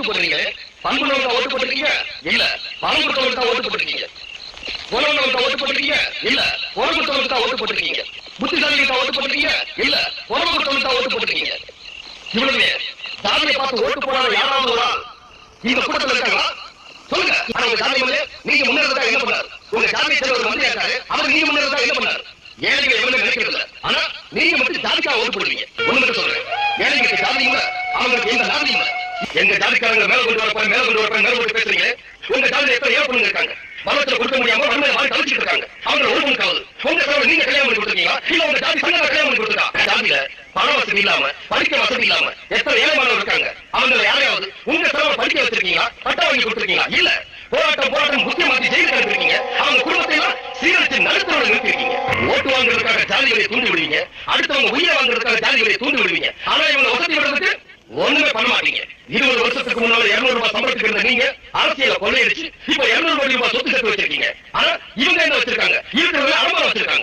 ஓட்டு போடுறீங்க, பண்புள்ளவங்க ஓட்டு போட்டிருக்கீங்க இல்ல, பணம் கொடுத்தவங்க ஓட்டு போட்டிருக்கீங்க, உறவுகளுக்கு ஓட்டு போட்டிருக்கீங்க இல்ல, உறவு கொடுத்தவங்க ஓட்டு போட்டிருக்கீங்க, புத்திசாலிகளுக்கு ஓட்டு போட்டிருக்கீங்க இல்ல, உறவு கொடுத்தவங்க ஓட்டு போட்டிருக்கீங்க. இவ்வளவு ஜாதியை பார்த்து ஓட்டு போடாத யாராவது ஒரு ஆள் இந்த கூட்டத்தில் இருக்காங்களா? சொல்லுங்க. உங்க ஜாதி நீங்க முன்னேறதா என்ன பண்ணாரு? உங்க ஜாதியை சேர்ந்த ஒரு மந்திரி இருக்காரு, அவர் நீங்க முன்னேறதா என்ன பண்ணாரு? ஏழைகளை எவ்வளவு நினைக்கிறது இல்ல. ஆனா நீங்க மட்டும் ஜாதிக்காக ஓட்டு போடுவீங்க. ஒண்ணு மட்டும் சொல்றேன், ஏழைகளுக்கு ஜாதி இல்ல, அவங்களுக்கு எந்த ஜாதி இல்ல. எங்க ஜாதிக்காரங்க மேல கொண்டு வரப்ப மேல கொண்டு வரப்ப மேல கொண்டு பேசுறீங்க. உங்க ஜாதியில எத்தனை ஏழை பொண்ணுங்க இருக்காங்க, பலத்துல கொடுக்க முடியாம வறுமையை வாங்கி தவிச்சிட்டு இருக்காங்க. அவங்க ஒரு பொண்ணுக்காவது உங்க தலைவர் நீங்க கல்யாணம் பண்ணி கொடுத்துருக்கீங்களா இல்ல உங்க ஜாதி சங்க கல்யாணம் பண்ணி கொடுத்துருக்கா? ஜாதியில பண வசதி இல்லாம படிக்க வசதி இல்லாம எத்தனை ஏழைமானவர் இருக்காங்க. அவங்களை யாரையாவது உங்க தலைவர் படிக்க வச்சிருக்கீங்களா, பட்டா வாங்கி கொடுத்துருக்கீங்களா? இல்ல, போராட்டம் முக்கிய மாத்தி ஜெயிலுக்கு அனுப்பிருக்கீங்க. அவங்க குடும்பத்தை எல்லாம் சீரழித்து நடுத்தரோட நிறுத்திருக்கீங்க. ஓட்டு வாங்குறதுக்காக ஜாதிகளை தூண்டி விடுவீங்க, அடுத்தவங்க உயிரை வாங்குறதுக்காக ஜாதிகளை தூண்டி விடுவீங்க. ஆனா இவங்க வசதி விடுறதுக்கு ஒண்ணுமே பண்ண மாட்டீங்க. 20 வருஷத்துக்கு முன்னால 200 ரூபாய் சம்பளத்துக்கு இருந்த நீங்க அரசியல கொள்ளையடிச்சு இப்ப 200 கோடி ரூபாய் சொத்து சேர்த்து வச்சிருக்கீங்க. ஆனா இவங்க என்ன வச்சிருக்காங்க? இருக்கிறவங்க அடமான வச்சிருக்காங்க.